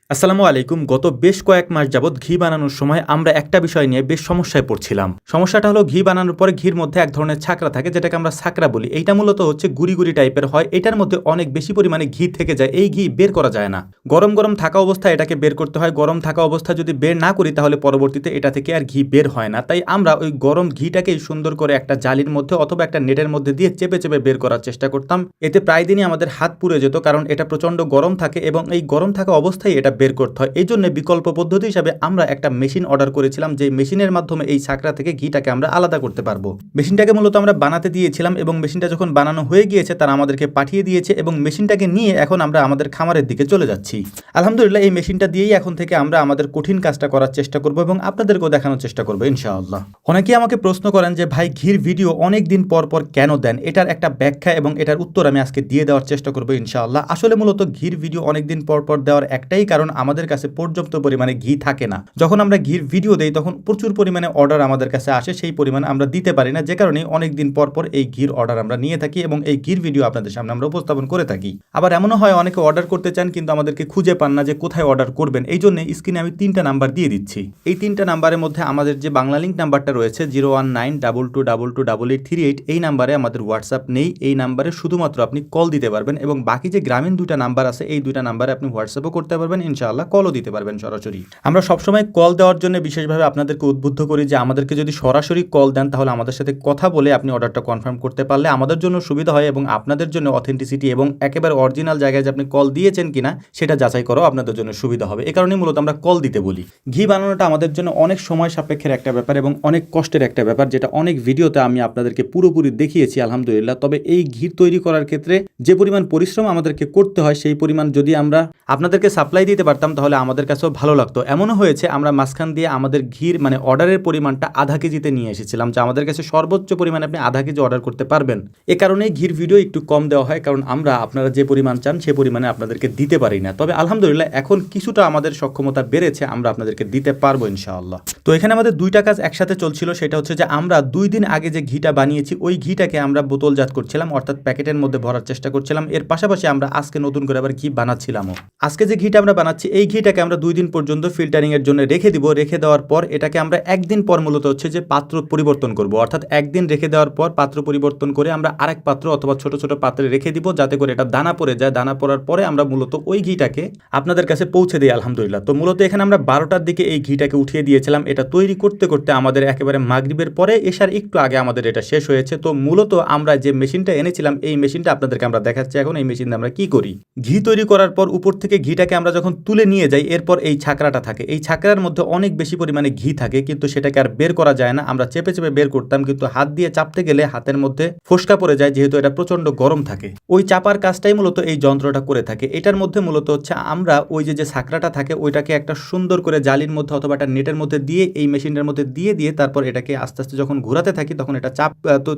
আসসালামু আলাইকুম। গত বেশ কয়েক মাস যাবৎ ঘি বানানোর সময় আমরা একটা বিষয় নিয়ে বেশ সমস্যায় পড়ছিলাম। সমস্যাটা হলো ঘি বানানোর পরে ঘির মধ্যে এক ধরনের ছাকরা থাকে, যেটাকে আমরা ছাকরা বলি। এইটা মূলত হচ্ছে গুড়ি গুড়ি টাইপের হয়। এটার মধ্যে অনেক বেশি পরিমাণে ঘি থেকে যায়। এই ঘি বের করা যায় না। গরম গরম থাকা অবস্থায় এটাকে বের করতে হয়। গরম থাকা অবস্থায় যদি বের না করি তাহলে পরবর্তীতে এটা থেকে আর ঘি বের হয় না। তাই আমরা ওই গরম ঘিটাকেই সুন্দর করে একটা জালির মধ্যে অথবা একটা নেটের মধ্যে দিয়ে চেপে চেপে বের করার চেষ্টা করতাম। এতে প্রায় দিনই আমাদের হাত পুড়ে যেত, কারণ এটা প্রচন্ড গরম থাকে এবং এই গরম থাকা অবস্থায় এটা বের করতে হয়। এই জন্য বিকল্প পদ্ধতি হিসাবে আমরা একটা মেশিন অর্ডার করেছিলাম, যে মেশিনের মাধ্যমে এই ছাকরা থেকে ঘিটাকে আমরা আলাদা করতে পারবো। মেশিনটাকে মূলত আমরা বানাতে দিয়েছিলাম এবং মেশিনটা যখন বানানো হয়ে গিয়েছে তারা আমাদেরকে পাঠিয়ে দিয়েছে এবং মেশিনটাকে নিয়ে এখন আমরা আমাদের খামারের দিকে চলে যাচ্ছি। আলহামদুলিল্লাহ, এই মেশিনটা দিয়েই এখন থেকে আমরা আমাদের কঠিন কাজটা করার চেষ্টা করবো এবং আপনাদেরকেও দেখানোর চেষ্টা করবো ইনশাআল্লাহ। অনেকেই আমাকে প্রশ্ন করেন যে ভাই, ঘির ভিডিও অনেক দিন পর পর কেন দেন? এটার একটা ব্যাখ্যা এবং এটার উত্তর আমি আজকে দিয়ে দেওয়ার চেষ্টা করবো ইনশাআল্লাহ। আসলে মূলত ঘির ভিডিও অনেকদিন পর পর দেওয়ার একটাই কারণ, আমাদের কাছে পর্যাপ্ত পরিমাণে ঘি থাকে না। যখন আমরা ঘির ভিডিও দেই তখন প্রচুর পরিমাণে অর্ডার আমাদের কাছে আসে, সেই পরিমাণে আমরা দিতে পারি না, যে কারণে অনেকদিন পর পর এই ঘির অর্ডার আমরা নিয়ে থাকি এবং এই ঘির ভিডিও আপনাদের সামনে আমরা উপস্থাপন করে থাকি। আবার এমনও হয় অনেকে অর্ডার করতে চান কিন্তু আমাদেরকে খুঁজে পান না যে কোথায় অর্ডার করবেন। এই জন্য স্ক্রিনে আমি 3টা নাম্বার দিয়ে দিচ্ছি। এই 3টা নাম্বারের মধ্যে আমাদের যে বাংলা লিঙ্ক নাম্বারটা রয়েছে 01922222838, এই নাম্বারে আমাদের হোয়াটসঅ্যাপ নেই। এই নাম্বারে শুধুমাত্র আপনি কল দিতে পারবেন এবং বাকি যে গ্রামীণ 2টা নাম্বার আছে এই 2টা নাম্বারে আপনি হোয়াটসঅ্যাপও করতে পারবেন, ইনশাআল্লাহ কলও দিতে পারবেন সরাসরি। আমরা সবসময় কল দেওয়ার জন্য বিশেষভাবে আপনাদেরকে উদ্বুদ্ধ করি যে আমাদেরকে যদি সরাসরি কল দেন তাহলে আমাদের সাথে কথা বলে আপনি অর্ডারটা কনফার্ম করতে পারলে আমাদের জন্য সুবিধা হয় এবং আপনাদের জন্য অথেন্টিসিটি এবং একেবারে অরিজিনাল জায়গায় যে আপনি কল দিয়েছেন কিনা সেটা যাচাই করাও আপনাদের জন্য সুবিধা হবে। এ কারণেই মূলত আমরা কল দিতে বলি। ঘি বানানোটা আমাদের জন্য অনেক সময় সাপেক্ষের একটা ব্যাপার এবং অনেক কষ্টের একটা ব্যাপার, যেটা অনেক ভিডিওতে আমি আপনাদেরকে পুরোপুরি দেখিয়েছি আলহামদুলিল্লাহ। তবে এই ঘি তৈরি করার ক্ষেত্রে যে পরিমাণ পরিশ্রম আমাদেরকে করতে হয় সেই পরিমাণ যদি আমরা আপনাদেরকে সাপ্লাই দিতে পারতাম তাহলে আমাদের কাছেও ভালো লাগতো। এমনও হয়েছে আমরা মাঝখান দিয়ে আমাদের ঘির অর্ডারের পরিমাণটা আধা কেজিতে নিয়ে এসেছিলাম, যে আমাদের কাছে সর্বোচ্চ পরিমাণে আপনি আধা কেজি অর্ডার করতে পারবেন। এ কারণেই ঘির ভিডিও একটু কম দেওয়া হয়, কারণ আমরা আপনারা যে পরিমাণ চান সে পরিমাণে আপনাদেরকে দিতে পারি না। তবে আলহামদুলিল্লাহ এখন কিছুটা আমাদের সক্ষমতা বেড়েছে, আমরা আপনাদেরকে দিতে পারবো ইনশাআল্লাহ। তো এখানে আমাদের 2টা কাজ একসাথে চলছিল। সেটা হচ্ছে যে আমরা 2 দিন আগে যে ঘিটা বানিয়েছি ওই ঘিটাকে আমরা বোতলজাত করছিলাম, অর্থাৎ প্যাকেটের মধ্যে ভরার চেষ্টা করছিলাম। এর পাশাপাশি আমরা আজকে নতুন করে আবার ঘি বানাচ্ছিলামও। আজকে যে ঘিটা আমরা বানাচ্ছি এই ঘিটাকে আমরা 2 দিন পর্যন্ত ফিল্টারিং এর জন্য রেখে দিব। রেখে দেওয়ার পর এটাকে আমরা একদিন পর মূলত হচ্ছে যে পাত্র পরিবর্তন করব, অর্থাৎ একদিন রেখে দেওয়ার পর পাত্র পরিবর্তন করে আমরা আরেক পাত্র অথবা ছোট ছোট পাত্রে রেখে দিব, যাতে করে এটা দানা পড়ে যায়। দানা পড়ার পরে আমরা মূলত ওই ঘিটাকে আপনাদের কাছে পৌঁছে দিই আলহামদুলিল্লাহ। তো মূলত এখানে আমরা 12টার দিকে এই ঘিটাকে উঠিয়ে দিয়েছিলাম। এটা তৈরি করতে করতে আমাদের একেবারে মাগরিবের পরে এশার একটু আগে আমাদের এটা শেষ হয়েছে। তো মূলত আমরা যে মেশিনটা এনেছিলাম এই মেশিনটা আপনাদেরকে আমরা দেখাচ্ছি এখন। এই মেশিনে আমরা কি করি, ঘি তৈরি করার পর উপর থেকে ঘিটাকে আমরা যখন তুলে নিয়ে যাই, এরপর এই ছাকরাটা থাকে। এই ছাকরার মধ্যে অনেক বেশি পরিমাণে ঘি থাকে, কিন্তু সেটাকে আর বের করা যায় না। আমরা চেপে চেপে বের করতাম, কিন্তু হাত দিয়ে চাপতে গেলে হাতের মধ্যে ফোসকা পড়ে যায়, যেহেতু এটা প্রচন্ড গরম থাকে। ওই চাপার কাজটাই মূলত এই যন্ত্রটা করে থাকে। এটার মধ্যে মূলত হচ্ছে আমরা ওই যে ছাকরাটা থাকে ওইটাকে একটা সুন্দর করে জালির মধ্যে অথবা একটা নেটের মধ্যে দিয়ে এই মেশিনটার মধ্যে দিয়ে তারপর এটাকে আস্তে আস্তে যখন ঘোরাতে থাকি তখন এটা চাপ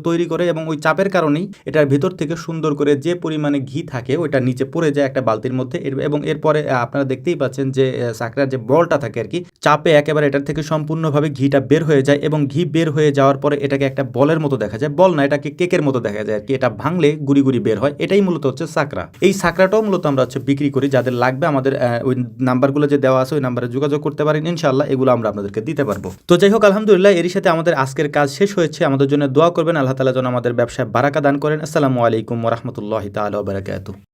তৈরি করে এবং ওই চাপের কারণেই এটার ভেতর থেকে সুন্দর করে যে পরিমাণে ঘি থাকে ওইটা নিচে পড়ে যায় একটা বালতির মধ্যে। এবং এরপরে আপনারা দেখতেই পাচ্ছেন যে ছাকরার যে বলটা থাকে আর কি, চাপে একেবারে এটার থেকে সম্পূর্ণভাবে ঘিটা বের হয়ে যায় এবং ঘি বের হয়ে যাওয়ার পরে এটাকে একটা বলের মতো দেখা যায়। বল না, এটাকে কেকের মতো দেখা যায় আর কি। এটা ভাঙলে গুড়ি গুড়ি বের হয়। এটাই মূলত হচ্ছে ছাকরা। এই ছাকরাটাও মূলত আমরা হচ্ছে বিক্রি করি। যাদের লাগবে আমাদের ওই নাম্বারগুলো যে দেওয়া আছে ওই নাম্বারে যোগাযোগ করতে পারেন, ইনশাআল্লাহ এগুলো আমরা আপনাদেরকে দিতে পারবো। তো যাই হোক আলহামদুলিল্লাহ, এরই সাথে আমাদের আজকের কাজ শেষ হয়েছে। আমাদের জন্য দোয়া করবেন, আল্লাহ তাআলা যেন আমাদের ব্যবসায় বারাকা দান করেন। আসসালামু আলাইকুম ওয়া রাহমাতুল্লাহি তাআলা ওয়া বারাকাতুহু।